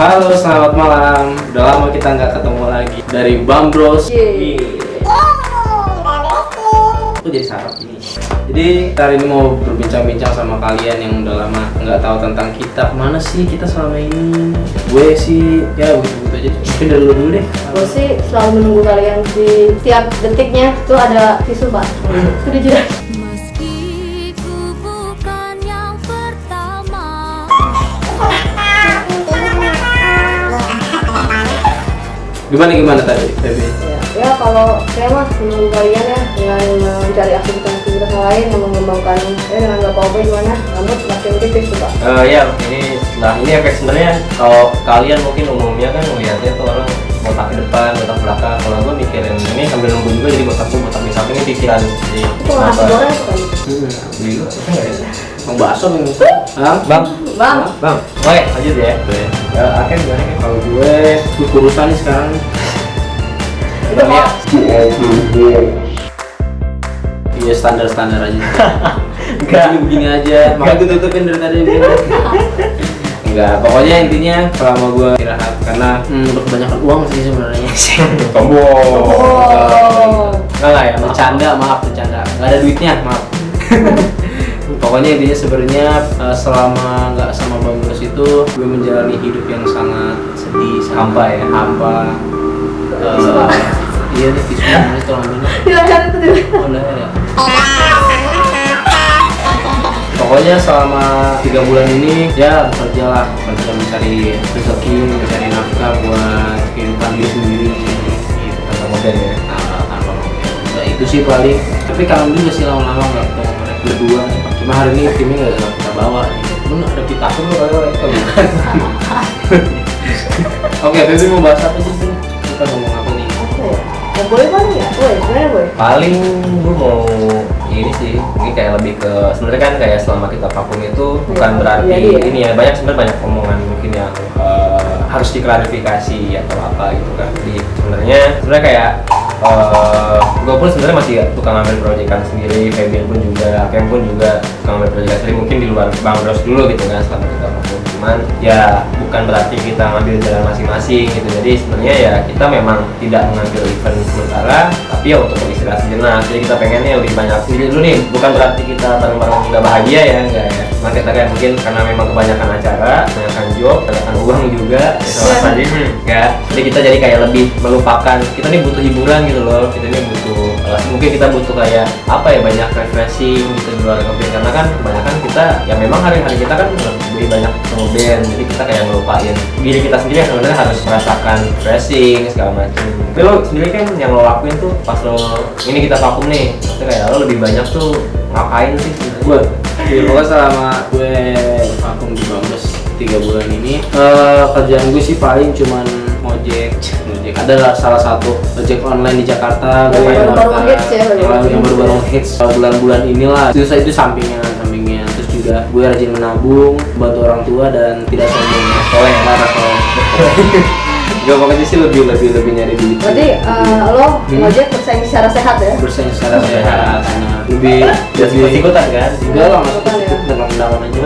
Halo, selamat malam. Udah lama kita nggak ketemu lagi. Dari Bambros. Aku jadi sarap ini. Jadi hari ini mau berbincang-bincang sama kalian yang udah lama nggak tahu tentang kita. Kemana sih kita selama ini? Gue sih ya begitu aja. Mungkin dari lu dulu deh. Gue sih selalu menunggu kalian di tiap detiknya tuh ada tisu pak. Sudah jelas. Gimana tadi, Baby? Ya kalau saya mah menunggu kalian ya dengan mencari aktivitas lain yang mengembangkan dengan nggak apa-apa gimana rambut makin tipis tuh pak. Ya ini setelah ini efek sebenarnya kalau kalian mungkin umumnya kan melihatnya tuh orang botak ke depan, botak belakang. Kalau gue mikirin ini sambil nunggu juga jadi botak di samping ini pikiran. Jadi Itu nasi goreng itu kan. beli gue nggak ada. Bang bakso nih. Bang. Oke, lanjut ya. Akhirnya gimana kan? Kalau gue kurusan nih sekarang. Itu pak. Iya standar aja. Enggak. Begini aja. Makanya gue tutupin dari tadi begini. Enggak, pokoknya intinya selama gue istirahat karena udah kebanyakan uang sih sebenarnya. Enggak ya, Bercanda, maaf. Nggak ada duitnya, maaf. Pokoknya intinya sebenarnya selama nggak sama Bambros itu gue menjalani hidup yang sangat sedih, Hampa ya? Hampa. Iya nih tisu ini tolong dulu. Silakan itu dulu. Oh, udah ya. Pokoknya selama 3 bulan ini ya bekerja mencari rezeki, mencari nafkah buat kehidupan diri sendiri. Gitu. Tanpa modern ya. Tanpa modal. Nah, itu sih paling. Tapi kangen juga sih lama-lama nggak ketemu mereka berdua. Cuma hari ini timnya nggak kita bawa. Bener ada kita tuh kalau Oke, Baby mau bahas apa sih? Kita ngomong apa nih? Ya boleh banget ya, boleh, sebenarnya boleh. Paling gue mau ini sih, ini kayak lebih ke sebenarnya kan kayak selama kita vakum itu bukan berarti iya. ini ya sebenarnya banyak omongan mungkin yang harus diklarifikasi atau apa gitu kan. Jadi sebenarnya kayak gue pun sebenarnya masih tukang ambil proyekan sendiri, Febian pun juga, Kem pun juga tukang ambil proyekan sendiri mungkin di luar Bambros dulu gitu kan selama kita vakum. Cuman ya bukan berarti kita ngambil jalan masing-masing gitu. Jadi sebenarnya ya kita memang tidak mengambil event sementara, tapi ya untuk beristirahat sejenak. Jadi kita pengennya lebih banyak sendiri dulu nih. Bukan berarti kita bareng-bareng nggak bahagia ya, enggak ya. Cuma kita kayak mungkin karena memang kebanyakan acara, kebanyakan job, kebanyakan uang juga, sama tadi enggak. Jadi kita jadi kayak lebih melupakan. Kita nih butuh hiburan gitu loh. Kita nih butuh mungkin kita butuh kayak apa ya, banyak refreshing gitu di luar kopi, karena kan kebanyakan kita ya memang hari-hari kita kan lebih banyak band, jadi kita kayak ngelupain diri kita sendiri yang sebenarnya harus merasakan refreshing segala macam. Tapi lo sendiri kan yang lo lakuin tuh pas lo ini kita vakum nih, maksudnya kayak lo lebih banyak tuh ngapain sih sebenarnya? Gue, pokoknya selama gue vakum di Bambros 3 bulan ini, kerjaan gue sih paling cuman ngojek. Ada salah satu ojek online di Jakarta, gue yang baru hits ya, yang baru hits bulan-bulan inilah. Itu sampingnya. Terus juga gue rajin menabung, bantu orang tua dan tidak sombong. Soleh, Gak, pokoknya sih lebih nyari duit. Berarti lo ngojek bersaing secara sehat ya? Bersaing secara sehat, lebih ikutan kan? enggak lah, masuk ikut dengan undangan aja.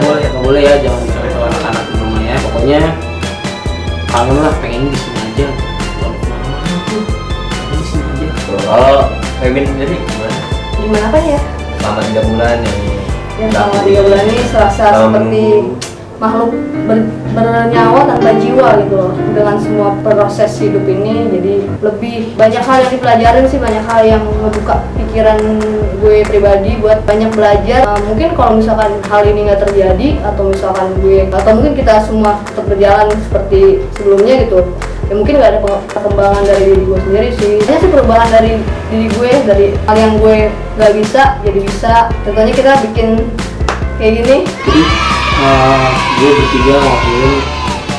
Nggak boleh ya, jangan dicontoh anak-anak di rumah ya. Pokoknya kangen lah, pengen di sini aja. Kalau kemana-mana tuh, pengen di sini aja. Kalau Febin sendiri gimana? Gimana apa ya? Selama 3 bulan Yang selama 3 bulan ini serasa seperti makhluk bernyawa tanpa jiwa gitu loh, dengan semua proses hidup ini. Jadi lebih banyak hal yang dipelajarin sih, banyak hal yang membuka pikiran gue pribadi buat banyak belajar. Mungkin kalau misalkan hal ini nggak terjadi, atau misalkan mungkin kita semua tetap berjalan seperti sebelumnya gitu, ya mungkin nggak ada perkembangan dari diri gue sendiri sih. Hanya sih perubahan dari diri gue, dari hal yang gue nggak bisa jadi bisa. Contohnya kita bikin kayak gini. Jadi gue bertiga ngelakuin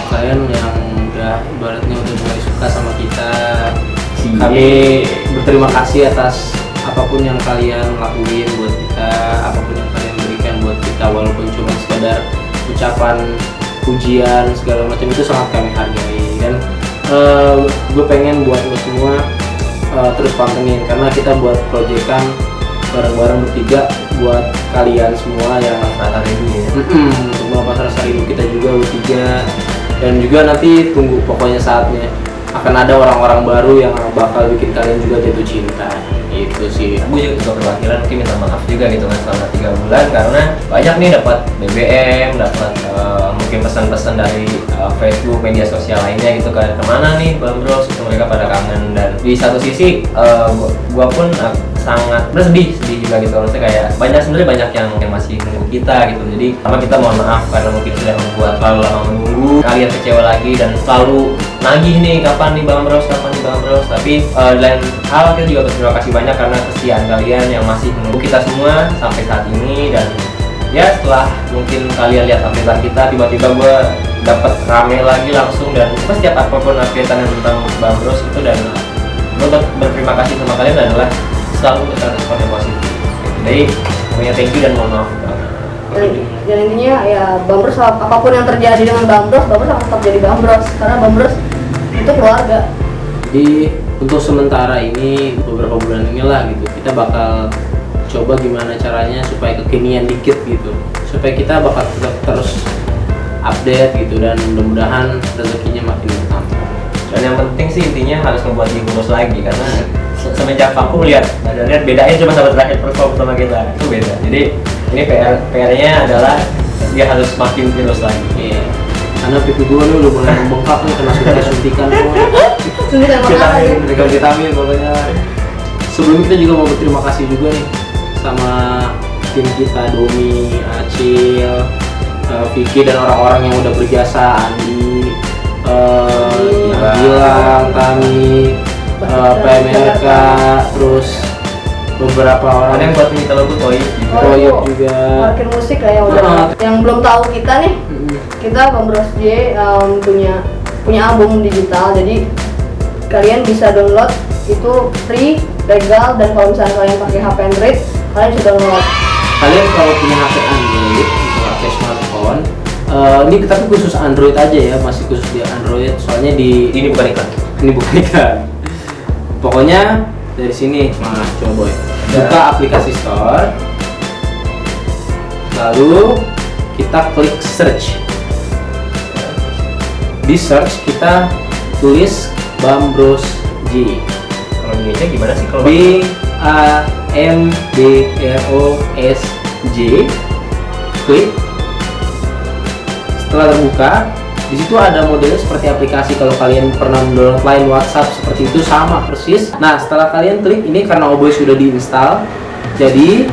kalian yang udah ibaratnya udah mulai suka sama kita. Kami berterima kasih atas apapun yang kalian lakuin buat kita, apapun yang kalian berikan buat kita, walaupun cuma sekedar ucapan pujian segala macam, itu sangat kami hargai. Dan gue pengen buat lo semua terus pantengin, karena kita buat proyekan bareng-bareng bertiga buat kalian semua yang rata rindu ya. untuk melepas rasa rindu kita juga bertiga. Dan juga nanti tunggu, pokoknya saatnya akan ada orang-orang baru yang bakal bikin kalian juga jatuh cinta. Itu sih. Aku juga perwakilan mungkin minta maaf juga gitu kan selama 3 bulan karena banyak nih dapat BBM, dapat mungkin pesan-pesan dari Facebook, media sosial lainnya gitu kan, kemana nih Bang Bros, itu mereka pada kangen. Dan di satu sisi gua pun sangat bersedih juga gitu, maksudnya kayak sebenarnya banyak yang masih menunggu kita gitu. Jadi pertama kita mohon maaf karena mungkin sudah membuat terlalu lama menunggu, kalian kecewa lagi dan selalu nagih nih kapan nih Bang Bros, kapan nih Bang Bros. Tapi di lain hal kita juga berterima kasih banyak karena kesetiaan kalian yang masih menunggu kita semua sampai saat ini. Dan ya setelah mungkin kalian lihat updatean kita, tiba-tiba gue dapat rame lagi langsung, dan setiap apapun updatean tentang Bang Bros itu, dan gue berterima kasih sama kalian adalah selalu memberikan respon yang positif gitu. Jadi pokoknya thank you dan mohon maaf. Dan intinya ya Bang Bros, apapun yang terjadi dengan Bang Bros akan tetap jadi Bang Bros karena Bang Bros itu keluarga. Jadi untuk sementara ini, beberapa bulan inilah gitu, kita bakal coba gimana caranya supaya kekinian dikit gitu, supaya kita bakal tetap terus update gitu, dan mudah-mudahan rezekinya makin bertambah. Dan yang penting sih intinya harus membuat dia kurus lagi, karena semenjak aku lihat badannya bedanya cuma sama terakhir perform sama kita itu beda. Jadi ini PR-nya adalah dia harus makin kurus lagi. Iya. Karena pipi gua nih udah mulai membengkak nih karena suntikan semua. Suntikan makanan. Vitamin pokoknya. Sebelum kita juga mau berterima kasih juga nih sama tim kita, Domi, Acil, Vicky dan orang-orang yang udah berjasa, Andi, Gilang, Tami, PMRK, terus beberapa orang yang buat minta logo Toyib juga. Parkir musik lah ya udah. Yang belum tahu kita nih, kita Bang Bros J punya album digital, jadi kalian bisa download itu free, legal, dan kalau misalnya kalian pakai HP Android, kalian bisa download. Kalian kalau punya HP Android, pakai smartphone, ini tapi khusus Android aja ya, masih khusus di Android, soalnya ini bukan iklan. Ini bukan iklan. Pokoknya dari sini, coba boy, buka aplikasi store, lalu kita klik search. Di search kita tulis Bang Bros J. Kalau di Indonesia gimana sih kalau BAMBROS J. Klik. Setelah terbuka, di situ ada modelnya seperti aplikasi kalau kalian pernah mendownload line WhatsApp, seperti itu sama persis. Nah, setelah kalian klik ini, karena OBOY sudah diinstal, jadi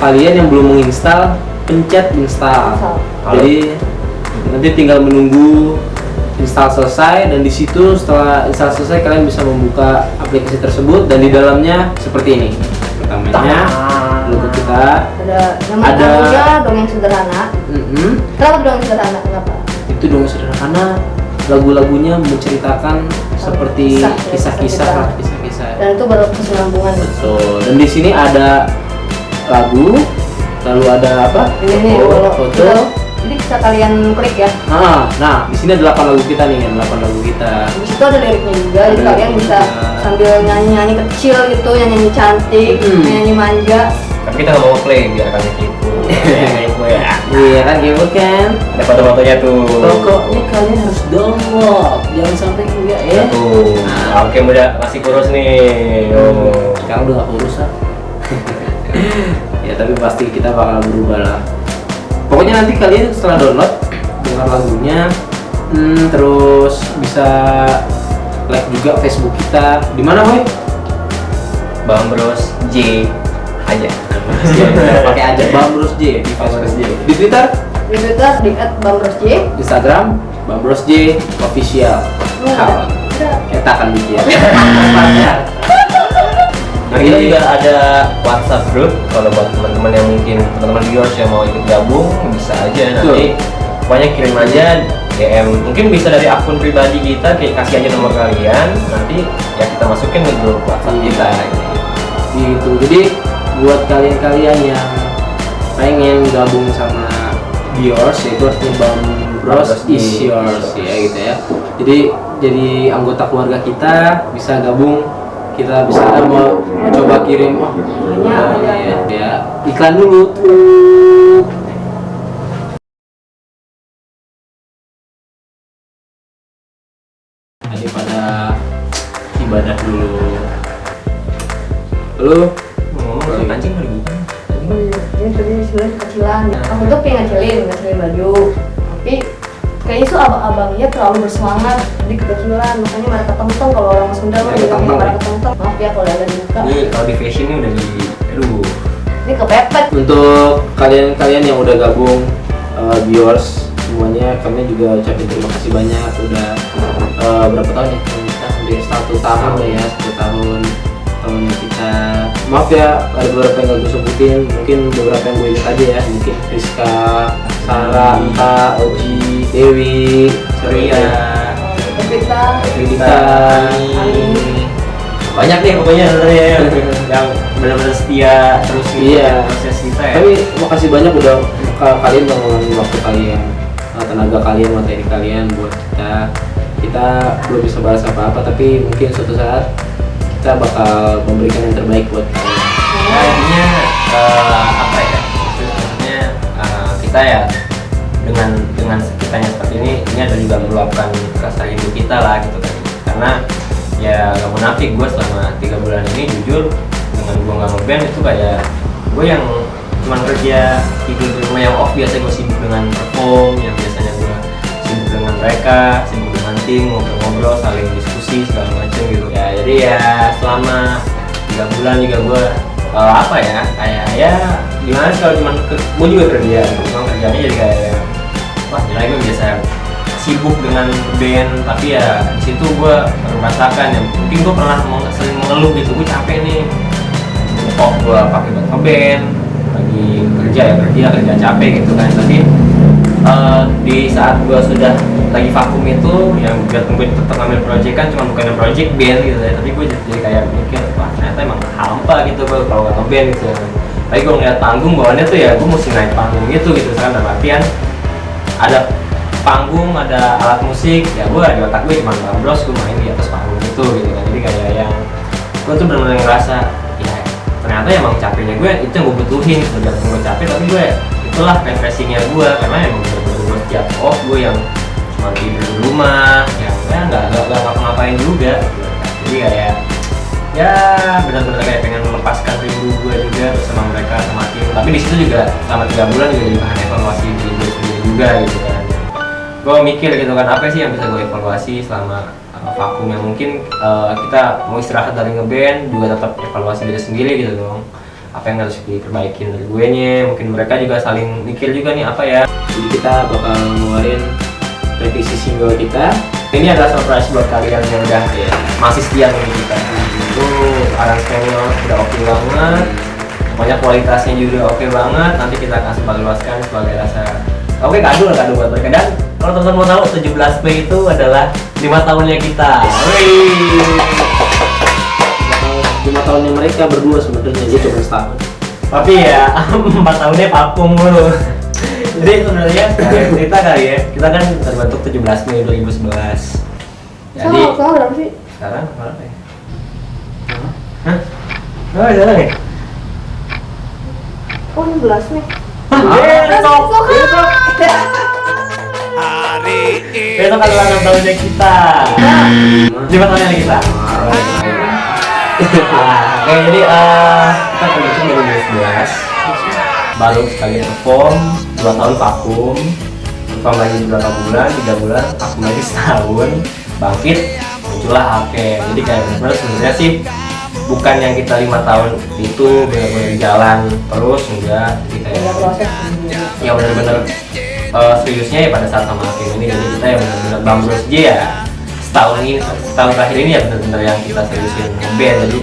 kalian yang belum menginstal pencet install. Jadi nanti tinggal menunggu install selesai, dan di situ setelah install selesai kalian bisa membuka aplikasi tersebut, dan di dalamnya seperti ini. Pertamanya logo kita Ada namanya dongeng sederhana. Kenapa dongeng sederhana? Kenapa? Itu dongeng sederhana, lagu-lagunya menceritakan seperti kisah-kisah. Dan itu berkesinambungan. Betul. Dan di sini ada lagu, lalu ada apa? Ini foto. Jadi bisa kalian klik ya. Nah, di sini ada 8 lagu kita nih, 8 lagu kita. Di situ ada liriknya juga, jadi kalian bisa sambil nyanyi-nyanyi kecil gitu, nyanyi cantik, nyanyi manja. Tapi kita nggak mau play biar kalian kipu. Iya kan, gitu kan. Ada foto-fotonya tuh. Pokoknya kalian harus download, jangan sampai enggak ya. Tuh. Oke, udah masih kurus nih. Sekarang udah gak kurus lah. Ya tapi pasti kita bakal berubah lah. Pokoknya nanti kalian setelah download dengar lagunya, terus bisa like juga Facebook kita. Di mana, Boy? Bang Bros J aja. Pakai aja Bang Bros J di Facebook. Di Twitter? Di Twitter di @BangBrosJ. Instagram Bang Bros J official. Kita akan bikin. Nah, kita juga ada WhatsApp group kalau buat teman-teman yang mungkin teman-teman viewers yang mau ikut gabung bisa aja nanti. Pokoknya kirim aja DM, mungkin bisa dari akun pribadi kita, kayak kasih aja nomor kalian, nanti ya kita masukin ke grup WhatsApp kita gitu. Jadi buat kalian-kalian yang pengen gabung sama viewers, yaitu artinya Bang Bros is yours ya gitu ya. Jadi anggota keluarga kita bisa gabung, kita bisa mau coba kirim ya iklan dulu. daripada ibadah dulu. Lu ngomong anjing mau dibuka. Oh iya, ini tadi sebenarnya kecilan. Aku tuh pengen ngecilin baju, tapi kayaknya tuh abang-abangnya terlalu bersemangat jadi kekecilan, makanya mereka ketenteng kalau orang Sunda mah bilangnya mereka ketenteng. Maaf ya kalau ada dibuka. Ini kalau di fashion ini udah di, aduh. Ini kepepet. untuk kalian yang udah gabung viewers semuanya, kami juga ucapin terima kasih banyak udah berapa tahun ya? Kita hampir 1 tahun lah ya, 1 tahun kita. Maaf ya ada beberapa yang gak gue sebutin, mungkin beberapa yang gue ingat aja ya, mungkin Rizka, Sarah, Anta, Oji, Dewi, Surya, Evita, Ani. Banyak deh pokoknya sebenarnya yang benar-benar setia terus Iya. proses kita ya. Tapi makasih banyak udah kalian ngeluangin waktu kalian, tenaga kalian, materi kalian buat kita. Kita belum bisa bahas apa-apa, tapi mungkin suatu saat kita bakal memberikan yang terbaik buat kalian. Ya, intinya apa ya? Sebenarnya kita ya dengan kitanya seperti ini ada juga meluapkan rasa rindu kita lah gitu kan. Karena ya gak munafik, gue selama 3 bulan ini jujur dengan gue gak ngeband itu kayak gue yang cuma kerja tidur di rumah yang off. Biasa gue sibuk dengan perform, yang biasanya gue sibuk dengan mereka, sibuk dengan tim, ngobrol-ngobrol, saling diskusi segala macam gitu ya. Jadi ya selama 3 bulan juga gue apa ya, kayak ya gimana sih kalau cuman gue juga kerja gitu, cuma kerjanya jadi kayak wah gila, gue biasa sibuk dengan band, tapi ya di situ gue merasakan ya, mungkin gue pernah sering mengeluh gitu, gue capek nih kok gue pakai buat ngeband, lagi kerja capek gitu kan. Tapi di saat gue sudah lagi vakum itu yang gue tetap ngambil project kan, cuma bukan project band gitu ya, tapi gue jadi kayak mikir wah ternyata emang hampa gitu gue kalau nggak ngeband gitu ya. Tapi gue ngeliat panggung bawaannya tuh ya gue mesti naik panggung gitu kan, dalam artian ada panggung, ada alat musik, ya gue di otak gue cuma bros, gue main di atas panggung itu gitu kan. Jadi kayak yang gue tuh benar-benar ngerasa ya ternyata emang capeknya gue itu yang gue butuhin. Sebenarnya gue capek, tapi gue itulah refreshingnya gue, karena emang benar-benar gue setiap off gue yang cuma tidur di rumah, yang ya nggak ngapa-ngapain juga gitu kan. Jadi kayak ya benar-benar kayak pengen melepaskan rindu gue juga sama mereka, sama tim. Tapi di situ juga selama 3 bulan juga jadi bahan evaluasi diri gue sendiri juga gitu kan. Gue mikir gitu kan, apa sih yang bisa gue evaluasi selama vakum, yang mungkin kita mau istirahat dari ngeband juga tetap evaluasi diri sendiri gitu dong. Apa yang harus diperbaikin dari gue nya, mungkin mereka juga saling mikir juga nih apa ya. Jadi kita bakal ngeluarin revisi single kita. Ini adalah surprise buat kalian yang udah masih setia dengan kita. Itu aransemennya udah oke banget, pokoknya kualitasnya juga oke banget. Nanti kita akan sebarluaskan sebagai rasa oke kado buat mereka. Dan kalau teman-teman mau tahu, 17 Mei itu adalah 5 tahunnya kita. Wih. 5 tahunnya mereka berdua sebenarnya, dia cuma setahun. Tapi ya 4 tahunnya vakum mulu. Jadi sebenarnya cerita kali ya, kita kan terbentuk 17 Mei 2011. Jadi Sekarang berapa sih? sekarang berapa ya? Hah? Oh, jalan ya? Oh 16 nih. Besok adalah 6 tahunnya kita. 5 tahunnya kita. Oke, jadi kita terbentuk 2011, baru sekali perform, 2 tahun vakum, perform lagi beberapa bulan, 3 bulan, vakum lagi setahun, bangkit, muncullah Ake. Jadi kayak benar sebenarnya sih bukan yang kita 5 tahun itu benar-benar jalan terus, enggak. Jadi kayak Proses. ya benar-benar seriusnya ya pada saat sama Ake ini. Jadi kita ya benar-benar bambus aja ya. Setahun terakhir ini ya benar-benar yang kita seriusin ngeband. Jadi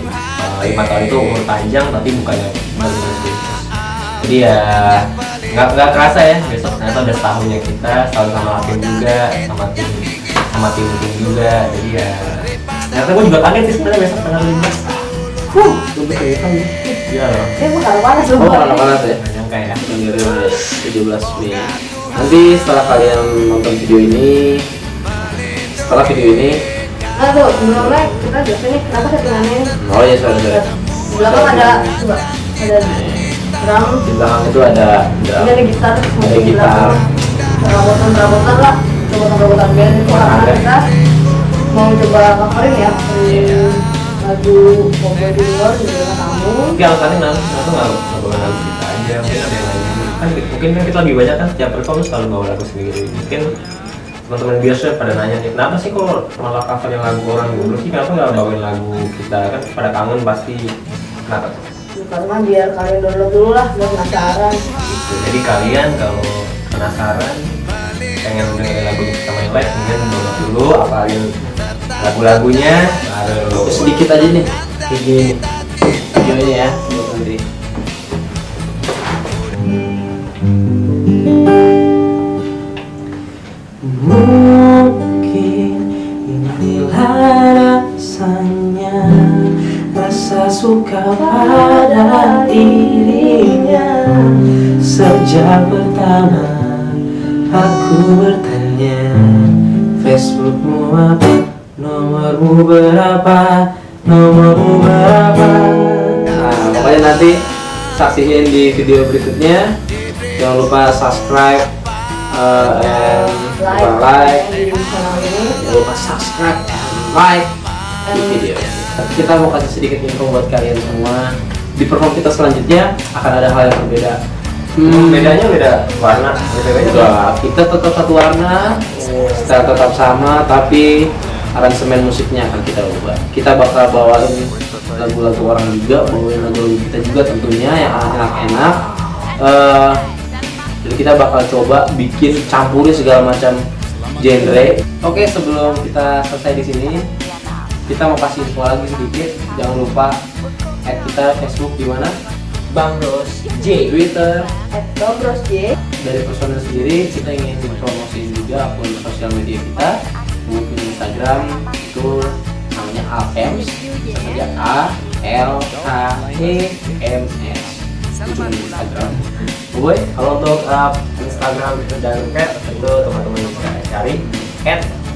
5 tahun itu umur panjang, tapi bukannya benar-benar serius. Jadi ya nggak kerasa ya, besok ternyata udah setahunnya kita, setahun sama Akim juga, sama tim juga. Jadi ya ternyata gue juga kaget sih sebenarnya besok tanggal 5. Lebih kayak kan. Iya loh. Ini bakal panas loh. Oh, panas ya. Yang kayak Tanggal 17 Mei. Nanti setelah kalian nonton video ini, Nah tuh, sebelumnya kita biasa nih, kenapa settingannya ini? oh ya sorry. Di belakang ada, coba, ada drum, Di belakang itu ada ini ada gitar, Ada gitar. perabotan lah, perabotan band itu anak-anak kita mau coba coverin ya lagu Cowboy di luar dengan kamu. Tapi alasannya kenapa nggak bawa lagu kita aja? Mungkin ada yang lain. Kan mungkin kan kita lebih banyak kan setiap perform selalu bawa lagu sendiri. Mungkin teman-teman biasa pada nanya nih, kenapa sih kok malah cover yang lagu orang dulu sih? Kenapa nggak bawain lagu kita? Kan pada kangen pasti. Kenapa tuh? Karena biar kalian download dulu lah, biar penasaran. Gitu. Jadi kalian kalau penasaran pengen dengerin lagu kita main live, kemudian download dulu, apalin lagu-lagunya, baru Sedikit aja nih videonya ya buat nanti. Mungkin inilah rasanya, rasa suka pada dirinya. Sejak pertama aku bertanya, Facebookmu apa, nomormu berapa, nomormu berapa. Nah, pokoknya nanti saksiin di video berikutnya. Jangan lupa subscribe and like. di channel ini. Jangan lupa subscribe and like di video. Kita mau kasih sedikit info buat kalian semua. Di perform kita selanjutnya akan ada hal yang berbeda. bedanya beda warna, bedanya Enggak, kita tetap satu warna, style tetap sama, tapi aransemen musiknya akan kita ubah. Kita bakal bawain lagu-lagu orang juga, bawain lagu-lagu kita juga tentunya yang enak-enak. Jadi kita bakal coba bikin campurin segala macam genre. Oke, sebelum kita selesai di sini, kita mau kasih info lagi sedikit. Jangan lupa add kita Facebook di mana? Bang Ros J, @domrosj. Twitter. Dari personal sendiri kita ingin promosiin juga akun sosial media kita, mungkin Instagram itu namanya Alkems, saja ALKEMS itu di Instagram. Boy, kalau untuk Instagram dan Twitter tentu teman-teman bisa cari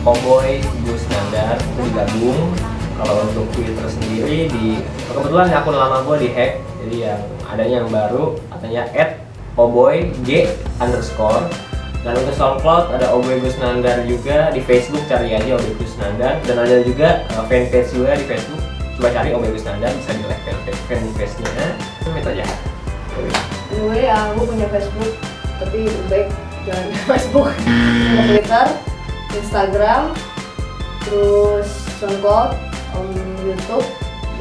@cowboygusnandar itu digabung. Kalau untuk Twitter sendiri kebetulan akun lama gue di hack, jadi yang adanya yang baru katanya @cowboyg_. Dan untuk SoundCloud ada Oboy Gusnandar juga, di Facebook cari aja Oboy Gusnandar, dan ada juga fanpage juga di Facebook, coba cari Oboy Gusnandar, bisa di like fanpage-nya. Itu aja. Anyway, aku punya Facebook, tapi lebih baik jangan di Facebook. Punya Twitter, Instagram, terus SoundCloud, YouTube,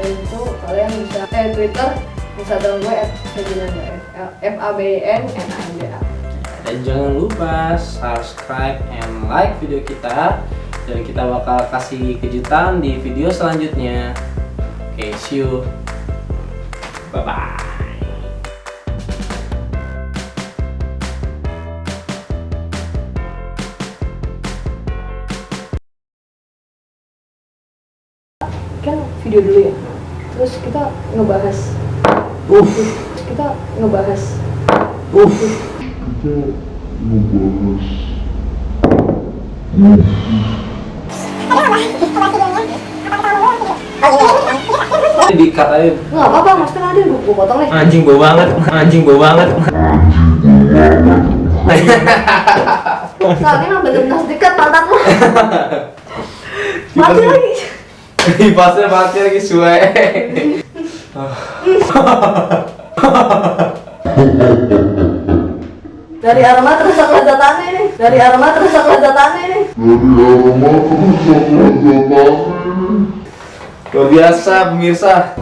dan itu kalian bisa Twitter, Instagram gue @fabnanda. Dan jangan lupa subscribe and like video kita, dan kita bakal kasih kejutan di video selanjutnya. Oke, see you. Bye bye. Kan video dulu ya, terus kita ngebahas Dikat aja. nggak apa-apa, mas kan ada gue potong nih. Anjing bau banget. Soalnya emang bener-bener dekat pantat lo. Mati lagi. Pasnya mati lagi suwe. Dari aroma terasa kelezatannya nih. Luar biasa pemirsa.